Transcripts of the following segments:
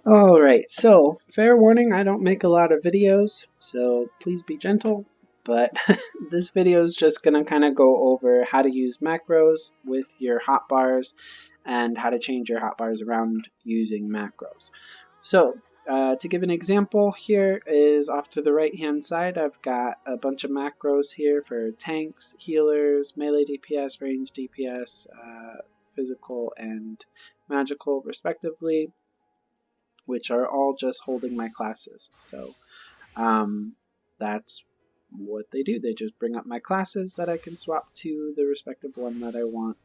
Alright, so fair warning, I don't make a lot of videos, so please be gentle, but this video is just going to kind of go over how to use macros with your hotbars and how to change your hotbars around using macros. So, to give an example, here is off to the right hand side, I've got a bunch of macros here for tanks, healers, melee DPS, range DPS, physical and magical respectively, which are all just holding my classes. So that's what they do. They just bring up my classes that I can swap to the respective one that I want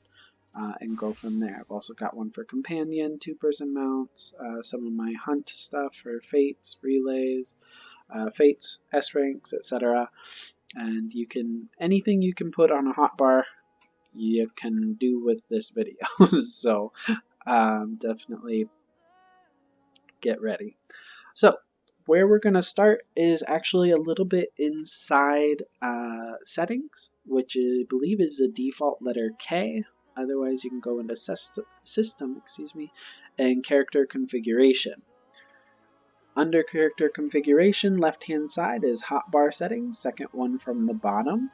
and go from there. I've also got one for companion, 2-person mounts, some of my hunt stuff for fates, relays, fates, S ranks, etc. And you can, anything you can put on a hotbar, you can do with this video. So definitely get ready. So where we're going to start is actually a little bit inside settings, which I believe is the default letter K. Otherwise you can go into system, and character configuration. Under character configuration, left hand side is hotbar settings, second one from the bottom.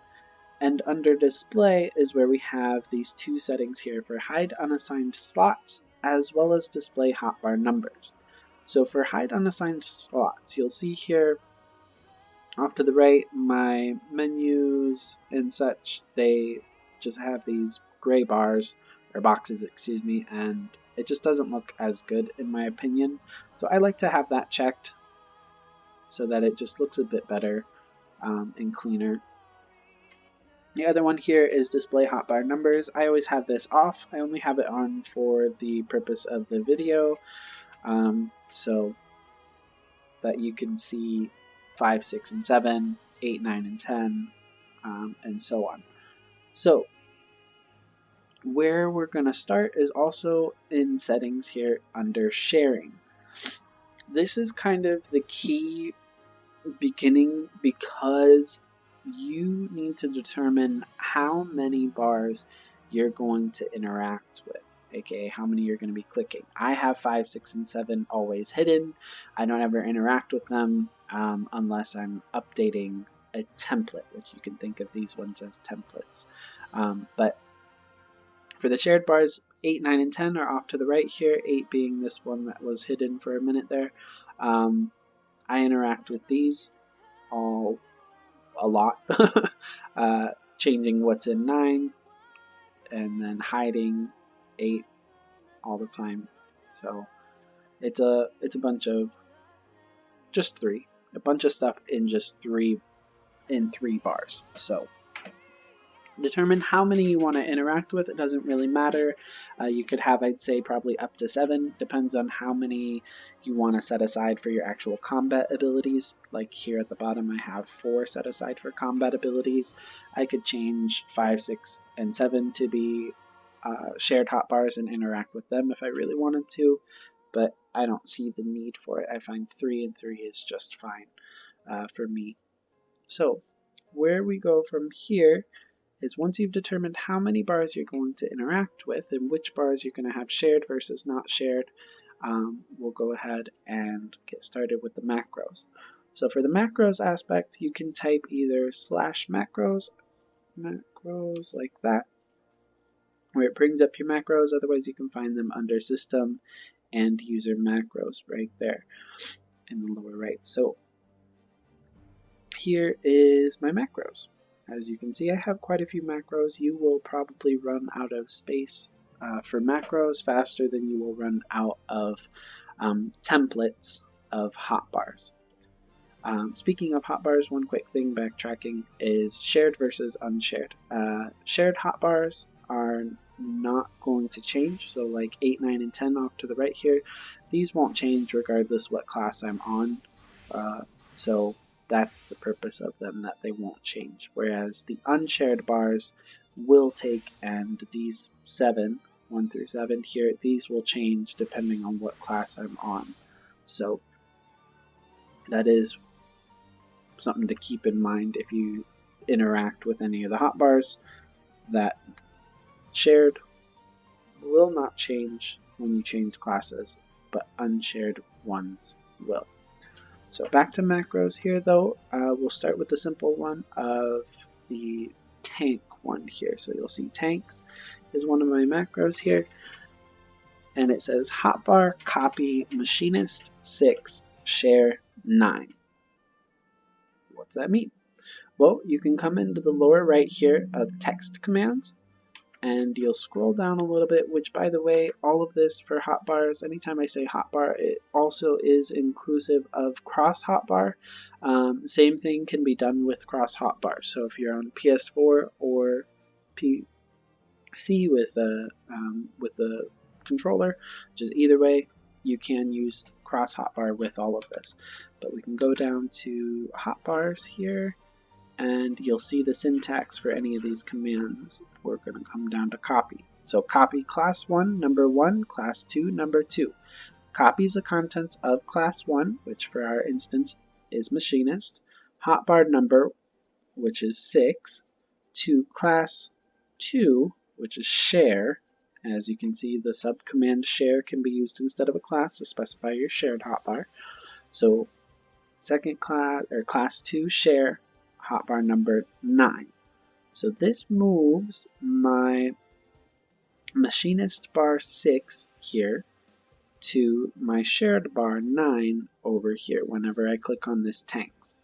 And under display is where we have these two settings here for hide unassigned slots as well as display hotbar numbers. So for hide unassigned slots, you'll see here off to the right, my menus and such, they just have these gray bars, or boxes, and it just doesn't look as good in my opinion. So I like to have that checked so that it just looks a bit better and cleaner. The other one here is display hotbar numbers. I always have this off. I only have it on for the purpose of the video. So that you can see 5, 6, and 7, 8, 9, and 10, and so on. So where we're going to start is also in settings here under sharing. This is kind of the key beginning because you need to determine how many bars you're going to interact with, aka how many you're going to be clicking. I have 5, 6, and 7 always hidden. I don't ever interact with them unless I'm updating a template, which you can think of these ones as templates. But for the shared bars, 8, 9, and 10 are off to the right here, 8 being this one that was hidden for a minute there. I interact with these a lot, changing what's in 9, and then hiding 8 all the time. So it's a bunch of just 3, a bunch of stuff in just 3 bars. So determine how many you want to interact with. It doesn't really matter. You could have, I'd say, probably up to 7. Depends on how many you want to set aside for your actual combat abilities. Like here at the bottom, I have 4 set aside for combat abilities. I could change 5, 6, and 7 to be shared hotbars and interact with them if I really wanted to, but I don't see the need for it. I find 3 and 3 is just fine for me. So where we go from here is once you've determined how many bars you're going to interact with and which bars you're going to have shared versus not shared, we'll go ahead and get started with the macros. So for the macros aspect, you can type either /macros like that, where it brings up your macros. Otherwise you can find them under system and user macros right there in the lower right. So here is my macros. As you can see, I have quite a few macros. You will probably run out of space for macros faster than you will run out of templates of hotbars. Speaking of hotbars, one quick thing backtracking is shared versus unshared. Shared hotbars are not going to change, so like 8, 9, and 10 off to the right here, these won't change regardless what class I'm on. So that's the purpose of them, that they won't change. Whereas the unshared bars will take, and these 7, 1 through 7 here, these will change depending on what class I'm on. So that is something to keep in mind if you interact with any of the hotbars, that shared will not change when you change classes. but unshared ones will. So back to macros here though, we'll start with the simple one of the tank one here. So you'll see tanks is one of my macros here, and it says hotbar copy machinist 6 share 9. What's that mean? Well, you can come into the lower right here of text commands, and you'll scroll down a little bit, which by the way, all of this for hotbars, anytime I say hotbar, it also is inclusive of cross hotbar. Same thing can be done with cross hotbar. So if you're on PS4 or PC with the controller, which is either way, you can use cross hotbar with all of this. But we can go down to hotbars here, and you'll see the syntax for any of these commands. We're going to come down to copy. So copy class 1, number 1, class 2, number 2. Copies the contents of class 1, which for our instance is machinist, hotbar number, which is 6, to class 2, which is share. As you can see, the subcommand share can be used instead of a class to specify your shared hotbar. So second class, or class 2 share, hotbar number 9. So this moves my machinist bar 6 here to my shared bar 9 over here whenever I click on this tanks.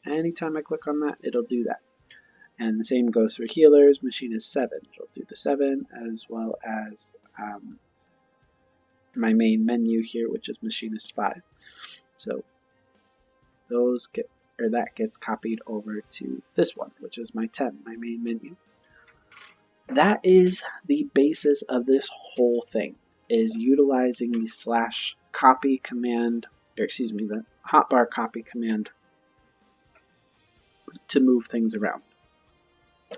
Anytime I click on that, it'll do that. And the same goes for healers, machinist 7. It'll do the 7, as well as my main menu here, which is machinist 5. So those that gets copied over to this one, which is my 10, my main menu. That is the basis of this whole thing, is utilizing the slash copy command, or excuse me, the hotbar copy command to move things around.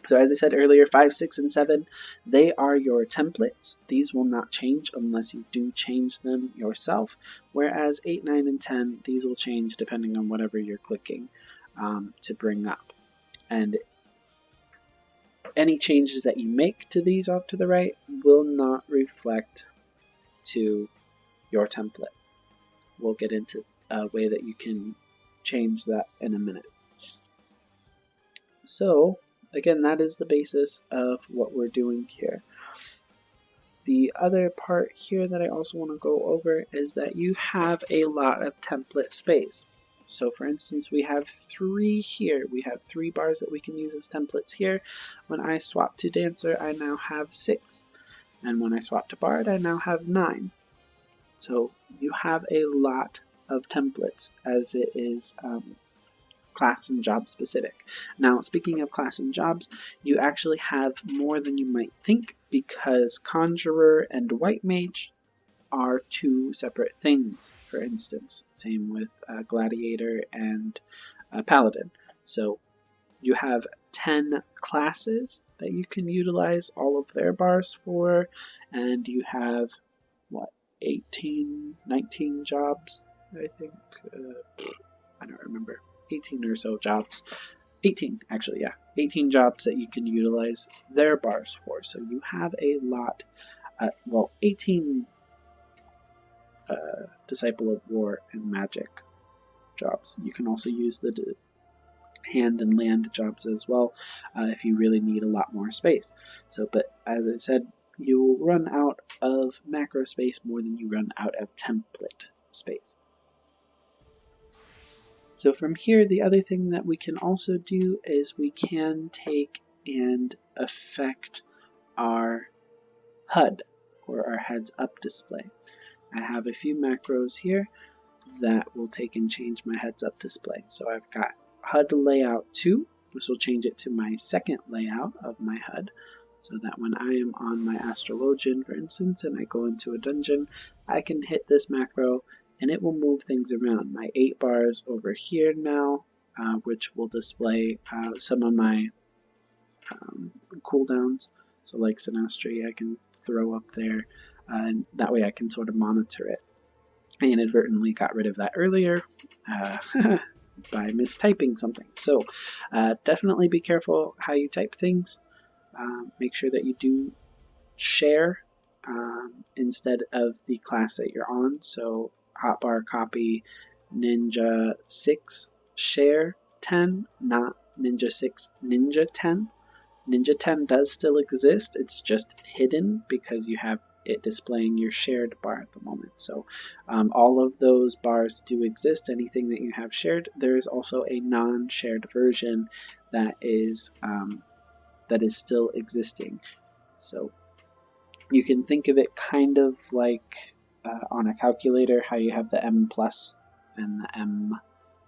So as I said earlier, 5, 6, and 7, they are your templates. These will not change unless you do change them yourself, whereas 8, 9, and 10, these will change depending on whatever you're clicking to bring up. And any changes that you make to these off to the right will not reflect to your template. We'll get into a way that you can change that in a minute. So again, that is the basis of what we're doing here. The other part here that I also want to go over is that you have a lot of template space. So for instance, we have 3 here. We have 3 bars that we can use as templates here. When I swap to dancer, I now have 6. And when I swap to bard, I now have 9. So you have a lot of templates as it is class and job specific. Now, speaking of class and jobs, you actually have more than you might think, because Conjurer and White Mage are 2 separate things, for instance. Same with Gladiator and Paladin. So you have 10 classes that you can utilize all of their bars for, and you have, what, 18, 19 jobs, I think? I don't remember. 18 or so jobs. 18, actually, yeah. 18 jobs that you can utilize their bars for. So you have a lot, 18 Disciple of War and Magic jobs. You can also use the hand and land jobs as well if you really need a lot more space. So, but as I said, you will run out of macro space more than you run out of template space. So from here, the other thing that we can also do is we can take and affect our HUD, or our heads up display. I have a few macros here that will take and change my heads up display. So I've got HUD layout 2. This will change it to my second layout of my HUD, so that when I am on my Astrologian, for instance, and I go into a dungeon, I can hit this macro and it will move things around. My 8 bars over here now, which will display some of my cooldowns. So like Sinastri, I can throw up there, and that way I can sort of monitor it. I inadvertently got rid of that earlier by mistyping something. So definitely be careful how you type things. Make sure that you do share instead of the class that you're on. So hotbar copy ninja 6 share 10, not ninja 6 ninja 10. Ninja 10 does still exist, it's just hidden because you have it displaying your shared bar at the moment. So all of those bars do exist. Anything that you have shared, there is also a non-shared version that is still existing. So you can think of it kind of like on a calculator, how you have the M plus and the M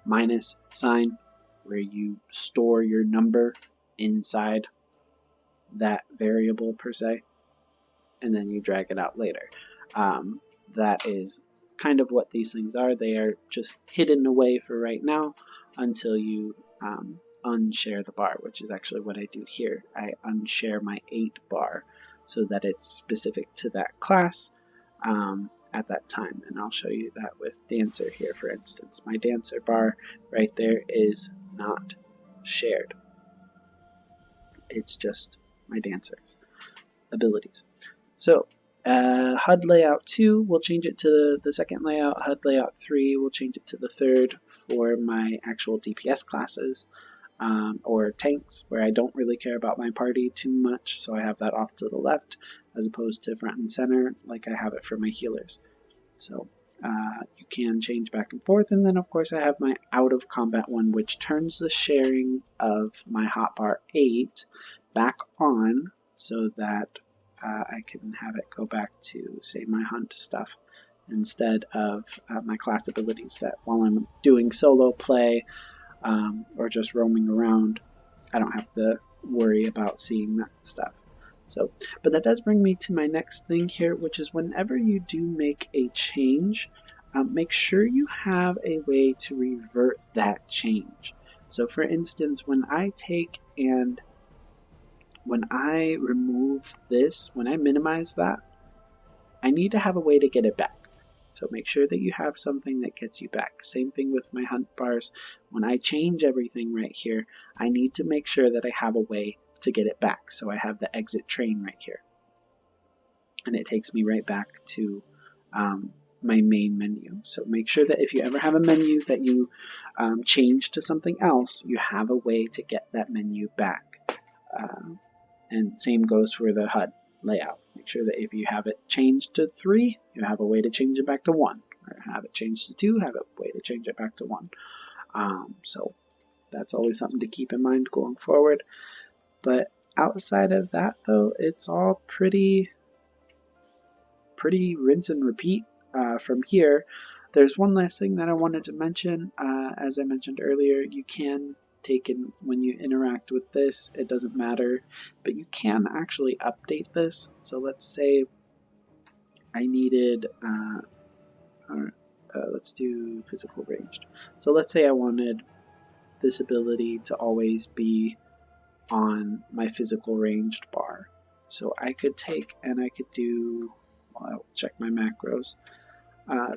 minus sign, where you store your number inside that variable per se, and then you drag it out later. That is kind of what these things are. They are just hidden away for right now until you unshare the bar, which is actually what I do here. I unshare my 8 bar so that it's specific to that class at that time. And I'll show you that with dancer here, for instance. My dancer bar right there is not shared. It's just my dancer's abilities. So HUD layout 2, we'll change it to the second layout. HUD layout 3, we'll change it to the third for my actual DPS classes or tanks, where I don't really care about my party too much, so I have that off to the left as opposed to front and center like I have it for my healers. So you can change back and forth, and then of course I have my out of combat one, which turns the sharing of my hotbar 8 back on so that I can have it go back to, say, my hunt stuff instead of my class abilities, that while I'm doing solo play or just roaming around, I don't have to worry about seeing that stuff. So, but that does bring me to my next thing here, which is whenever you do make a change, make sure you have a way to revert that change. So for instance, when I remove this, when I minimize that, I need to have a way to get it back. So make sure that you have something that gets you back. Same thing with my hunt bars. When I change everything right here, I need to make sure that I have a way to get it back. So I have the exit train right here. And it takes me right back to my main menu. So make sure that if you ever have a menu that you change to something else, you have a way to get that menu back. And same goes for the HUD layout. Make sure that if you have it changed to 3, you have a way to change it back to 1. Or have it changed to 2, have a way to change it back to 1. So that's always something to keep in mind going forward. But outside of that, though, it's all pretty rinse and repeat from here. There's one last thing that I wanted to mention. As I mentioned earlier, you can take in when you interact with this, it doesn't matter, but you can actually update this. So let's say I needed, let's do physical ranged. So let's say I wanted this ability to always be on my physical ranged bar. So I could take and I could do, well, I'll check my macros.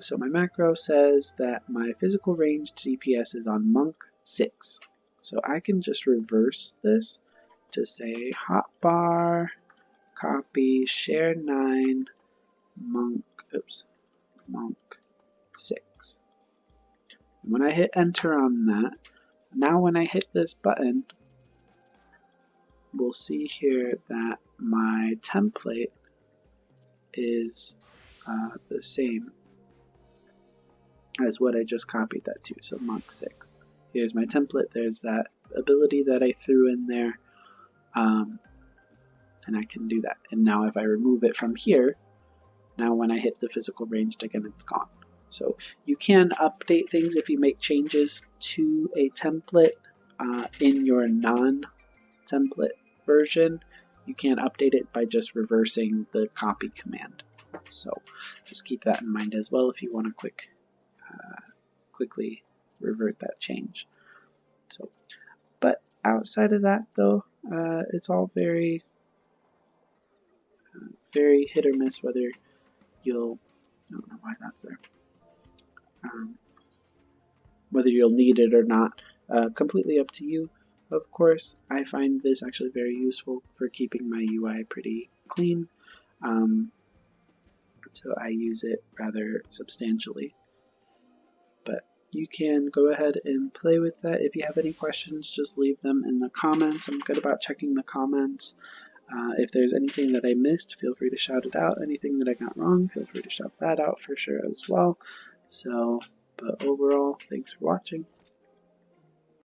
So my macro says that my physical ranged DPS is on monk 6. So I can just reverse this to say hotbar copy share 9 monk 6. And when I hit enter on that, now when I hit this button, we'll see here that my template is the same as what I just copied that to, so monk 6. Here's my template, there's that ability that I threw in there, and I can do that. And now if I remove it from here, now when I hit the physical ranged again, it's gone. So you can update things if you make changes to a template in your non-template version. You can update it by just reversing the copy command. So just keep that in mind as well if you want to quickly revert that change. So, but outside of that, though, it's all very hit or miss whether you'll, I don't know why that's there, whether you'll need it or not. Completely up to you. Of course, I find this actually very useful for keeping my UI pretty clean. so I use it rather substantially. But you can go ahead and play with that. If you have any questions, just leave them in the comments. I'm good about checking the comments. If there's anything that I missed, feel free to shout it out. Anything that I got wrong, feel free to shout that out for sure as well. So, but overall, thanks for watching.